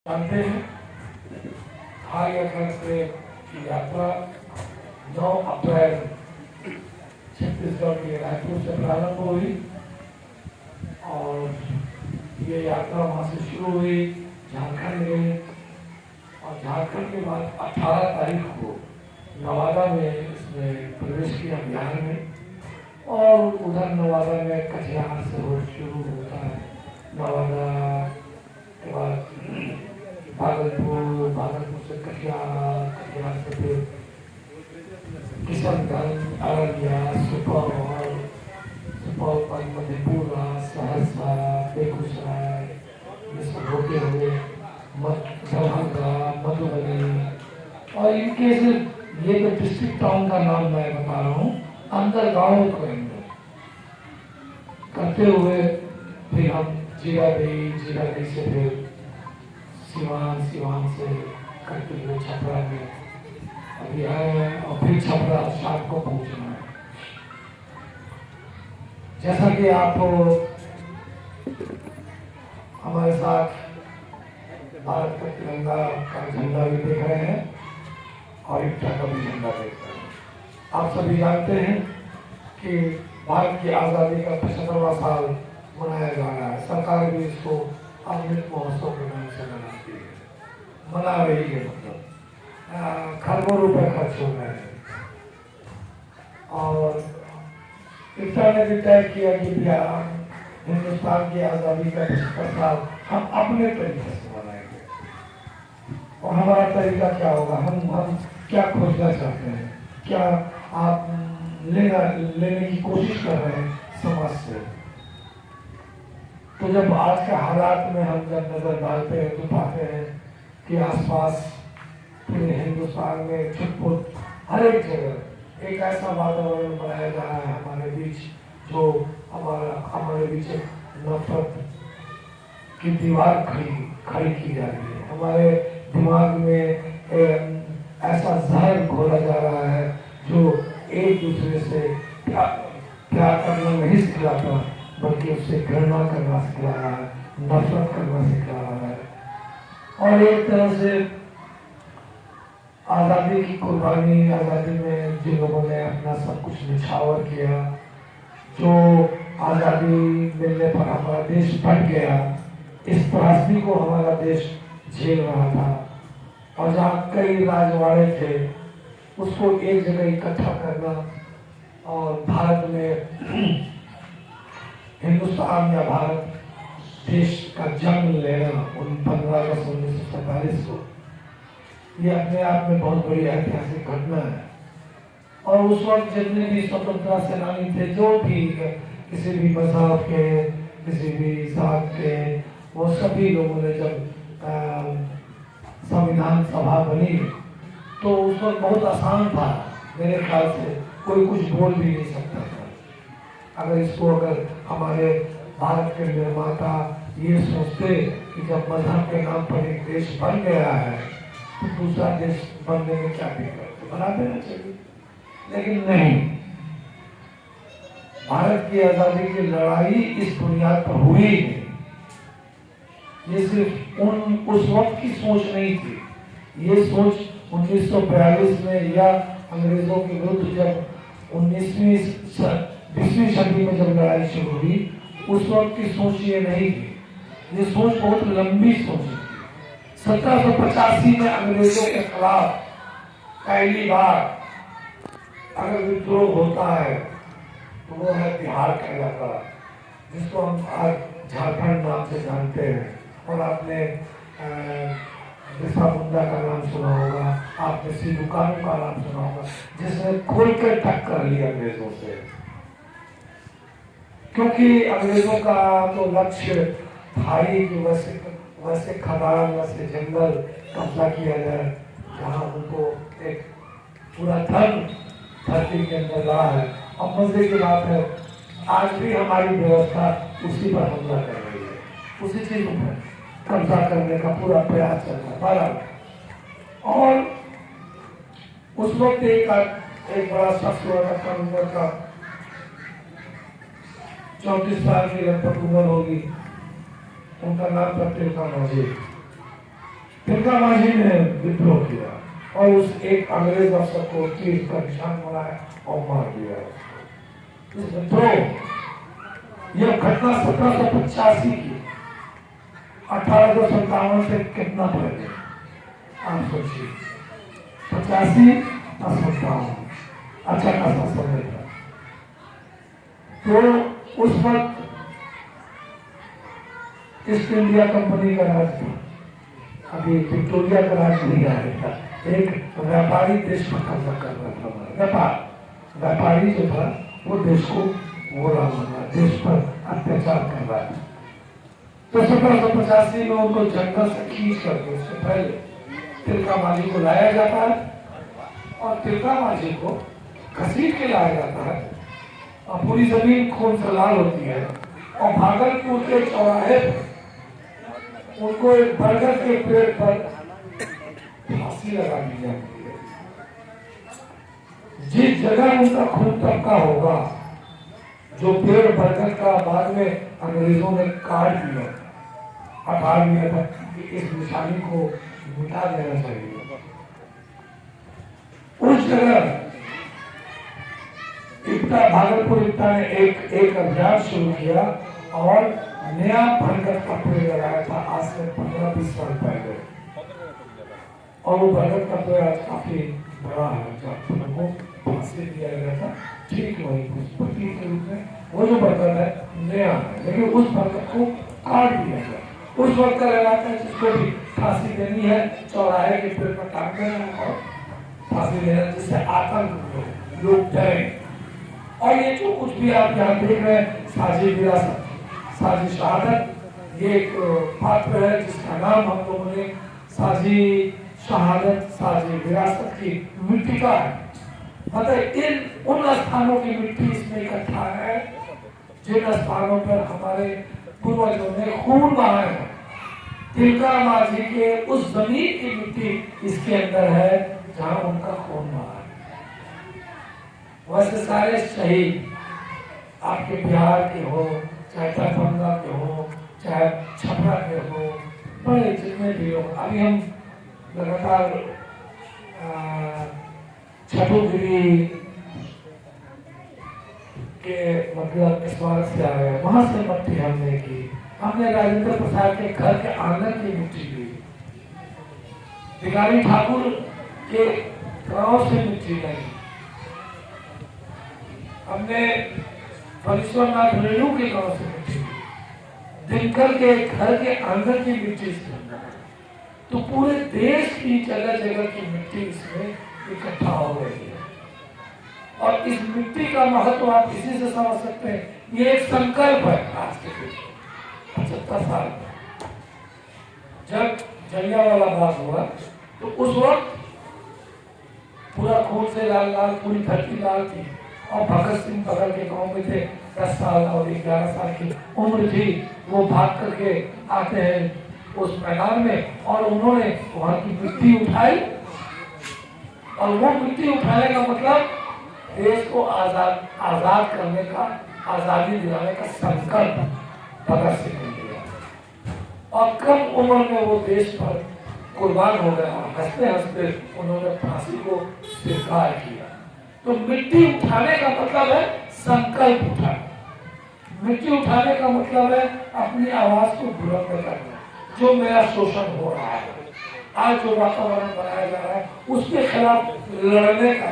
जानते हैं high express की यात्रा 9 अप्रैल छत्तीसगढ़ के रायपुर से प्रारंभ हुई और ये यात्रा वहाँ से शुरू हुई, झारखंड गई और झारखंड के बाद 18 तारीख को नवादा में इसने प्रवेश किया बिहार में और उधर नवादा में कटिहार से शुरू होता है। नवादा के बाद भागलपुर से कटिहार से फिर किशनगंज, अररिया, सुपौल पर मधेपुरा, सहरसा, बेगूसराय, ये सब होते हुए दरभंगा, मधुबनी और इनके सिर्फ ये तो डिस्ट्रिक्ट टाउन का नाम मैं बता रहा हूँ, अंदर गाँव को करते हुए फिर हम जीरादेई से फिर सिवान से करते हुए छपरा में अभी आए हैं और फिर छपरा शाम को पहुंचना है। जैसा कि आप हमारे साथ भारत का तिरंगा का झंडा भी देख रहे हैं और इफ्ता का भी झंडा देख रहे हैं। आप सभी जानते हैं कि भारत की आज़ादी का 75वां साल मनाया जा रहा है। सरकार भी इसको अमृत महोत्सव के नाम से मनाती है, मना रही है। मतलब खरबों रुपए खर्च हो रहे हैं और इफ्ता ने भी तय किया कि हिंदुस्तान की आज़ादी का 75 साल हम अपने तरीके से मनाएंगे। और हमारा तरीका क्या होगा, हम क्या खोजना चाहते हैं, क्या आप लेने की कोशिश कर रहे हैं समाज से। तो जब आज के हालात में हम जब नजर डालते हैं तो पाते हैं कि आसपास पूरे हिंदुस्तान में छुटपुट हर एक जगह एक ऐसा वातावरण बनाया जा रहा है हमारे बीच, जो हमारे बीच नफरत की दीवार खड़ी की जा रही है। हमारे दिमाग में ऐसा जहर घोला जा रहा है जो एक दूसरे से प्यार करना नहीं सिखलाता, बल्कि उससे घृणा करना सिखला रहा है, नफरत करना सिखला रहा है। और एक तरह से आज़ादी की कुर्बानी, आज़ादी में जिन लोगों ने अपना सब कुछ निछावर किया, जो आज़ादी मिलने पर हमारा देश बट गया, इस त्रासदी को हमारा देश झेल रहा था और जहाँ कई राजवाड़े थे उसको एक जगह इकट्ठा करना और भारत में हिंदुस्तान या भारत देश का जन्म लेना 15 अगस्त 1947 को, ये अपने आप में बहुत बड़ी ऐतिहासिक घटना है। और उस वक्त जितने भी स्वतंत्रता सेनानी थे, जो भी किसी भी मजहब के, किसी भी जात के, वो सभी लोगों ने जब संविधान सभा बनी तो उस वक्त बहुत आसान था, मेरे ख्याल से कोई कुछ बोल भी नहीं सकता था। अगर हमारे भारत के निर्माता ये सोचते कि जब मजहब के नाम पर एक देश बन गया है तो दूसरा देश बनने में क्या दिक्कत, बना देना चाहिए। लेकिन नहीं, भारत की आजादी की लड़ाई इस बुनियाद पर हुई नहीं। ये सिर्फ उस वक्त की सोच नहीं थी, ये सोच 1942 में या अंग्रेजों के विरुद्ध जब 20वीं सदी में जब लड़ाई शुरू हुई, उस वक्त की सोच ये नहीं थी। ये सोच बहुत लंबी सोच थी। 1785 में अंग्रेजों के खिलाफ पहली बार अगर विद्रोह होता है तो वो है बिहार का इलाका, जिसको हम आज झारखंड नाम से जानते हैं। और आपने बिरसा मुंडा का नाम सुना होगा, आपने सिद्धू कानू का नाम सुना होगा, जिसने खोलकर टक्कर लिया अंग्रेजों से। क्योंकि अंग्रेजों का तो लक्ष्य था ही कि वैसे खदान, वैसे जंगल कब्जा किया जाए जहाँ उनको एक पूरा धर्म धरती के अंदर रहा है। अब मजे की बात है, आज भी हमारी व्यवस्था उसी पर हमला कर रही है, उसी चीज पर कब्जा करने का पूरा प्रयास चल रहा है। और उस वक्त एक बड़ा शख्स हुआ था, कम उम्र का, 34 साल की लगभग उम्र होगी, उनका नाम था तिलका नजीर। तिलका मांझी ने विद्रोह किया और उस एक अंग्रेज अफसर को तीर का निशान बनाया और मार दिया उसको। इस विद्रोह, यह घटना 1785 की, 1857 से कितना पहले आप सोचिए, 85 और 57, अच्छा खासा समय था। तो उस वक्त ईस्ट इंडिया कंपनी का राज था, अभी विक्टोरिया का राज नहीं आया था। एक व्यापारी देश पर कब्जा कर रहा था, व्यापारी जो था वो देश को वो रहा, देश पर अत्याचार कर रहा था। तो 1785 में उनको जंगल से खींच करके, उससे पहले तिलका मांझी को लाया जाता है और तिलका मांझी को घसीट के लाया जाता है और पूरी जमीन खून से लाल होती है और भागलपुर के चौराहे पर उनको एक बरगद के पेड़ पर फांसी लगा दी जाती है। जिस जगह उनका खून टपका होगा, जो पेड़ बरगद का बाद में अंग्रेजों ने काट दिया, हटा दिया था कि इस निशानी को मिटा देना चाहिए, उस जगह इब्टा, भागलपुर इब्टा ने एक अभियान शुरू किया और नया बरगद का पेड़ लगाया था आज से 15-20 साल पहले। और वो बरगद का पेड़ आज काफी बड़ा है, जब उनको फांसी दिया गया था ठीक वही प्रतीक के रूप में वो जो बरगद है नया है, लेकिन उस बरगद को काट दिया गया। उस वक्त का इलाका है जिसको भी फांसी देनी है चौराहे के पेड़ पर टांग देना और फांसी देना, जिससे आतंक लोग डरे। और ये जो कुछ भी आप यहाँ देख रहे हैं, साजी विरासत, साजी शहादत, ये एक पात्र है जिसका नाम हम लोगों ने साजी शहादत, साजी विरासत की मिट्टी का है। मतलब इन उन स्थानों की मिट्टी इसमें इकट्ठा है जिन स्थानों पर हमारे पूर्वजों ने खून बहाया है। तिलका मांझी के उस जमीन की मिट्टी इसके अंदर है जहां उनका खून बहा है। वैसे सारे शहीद आपके बिहार के हो, चाहे दरभंगा के हो, चाहे छपरा के हो, बड़े जितने भी हो, अभी हम लगातार छठोगिरी के मतलब स्मारक से आ गए, वहां से मट्टी हमने की, हमने राजेंद्र प्रसाद के घर के आंगन की मिट्टी ली, भिखारी ठाकुर के गांव से मिट्टी लाई, हमने फणीश्वरनाथ रेणु के गांव से मिट्टी ली, दिनकर के घर के आंगन की मिट्टी से। तो पूरे देश की जगह जगह की मिट्टी इसमें इकट्ठा हो गई है। और इस मिट्टी का महत्व आप इसी से समझ सकते हैं। ये एक संकल्प है आज के दिन 75 साल में जब जलियांवाला बाग हुआ, तो उस वक्त पूरा खून से लाल लाल पूरी धरती लाल थी और भगत सिंह बगल के गांव में थे, 10 साल और 11 साल की उम्र थी। वो भाग करके आते हैं उस मैदान में और उन्होंने वहां की मिट्टी उठाई, और वो मिट्टी उठाने का मतलब देश को आजाद करने का, आजादी दिलाने का संकल्प भगत सिंह ने लिया। और कम उम्र में वो देश पर कुर्बान हो गया। हंसते हंसते उन्होंने फांसी को स्वीकार किया। तो मिट्टी उठाने का मतलब है संकल्प उठाना। मिट्टी उठाने का मतलब है अपनी आवाज को बुलंद करना। जो मेरा शोषण हो रहा है, आज जो वातावरण बनाया जा रहा है, उसके खिलाफ लड़ने का।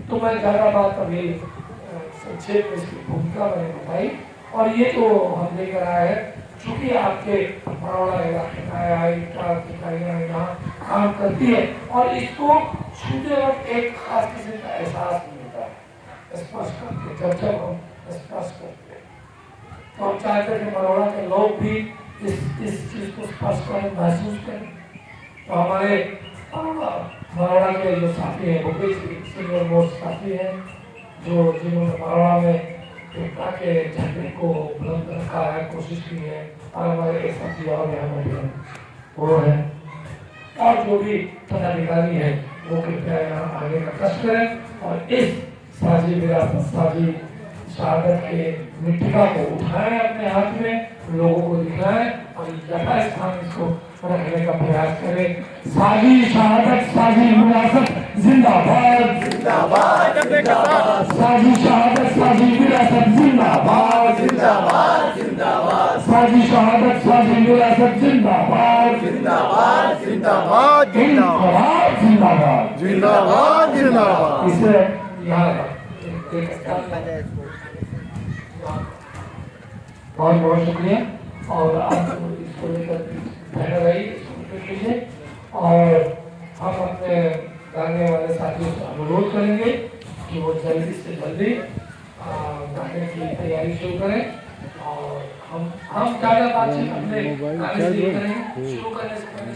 तो मैं ज्यादा बात अभी संक्षेप में इसकी भूमिका मैंने बताई। और ये जो हम लेकर आए हैं, चूंकि आपके मरौड़ा इलाके में यहाँ काम करती है और इसको छूते वक्त एक खास किस्म का एहसास मिलता है स्पष्ट करके। जब हम स्पष्ट करते हैं तो हम चाहते हैं कि मरौड़ा के लोग भी इस चीज को स्पष्ट करें, महसूस करें। तो हमारे मरौड़ा के जो साथी हैं, वो भी सीनियर मोस्ट साथी हैं, जो जिन्होंने मरौड़ा में एकता के झंडे को बुलंद रखा है, कोशिश की है। और हमारे एक साथी और यहाँ वो है, और जो भी पदाधिकारी है वो कृपया यहाँ आगे का कष्ट करें और इस साजी विरासत, साजी शहादत के मिट्टिका को उठाएं, अपने हाथ में लोगों को दिखाएं और यथा स्थान इसको रखने का प्रयास करें। साजी शहादत साजी विरासत जिंदाबाद जिंदाबाद जिंदाबाद साजी शहादत साजी विरासत जिंदाबाद जिंदाबाद जिंदाबाद साजी शहादत साजी विरासत जिंदाबाद जिंदाबाद जिंदाबाद इनकलाब जिंदाबाद। जिंदाबाद जिंदाबाद। इसे यहाँ बहुत बहुत शुक्रिया और आप इसको लेकर बहना रही लीजिए और हम अपने गाने वाले साथियों से अनुरोध करेंगे कि वो जल्दी से जल्दी गाने की तैयारी शुरू करें और हम ज़्यादा बातचीत अपने गाने से करेंगे। शुरू करने से पहले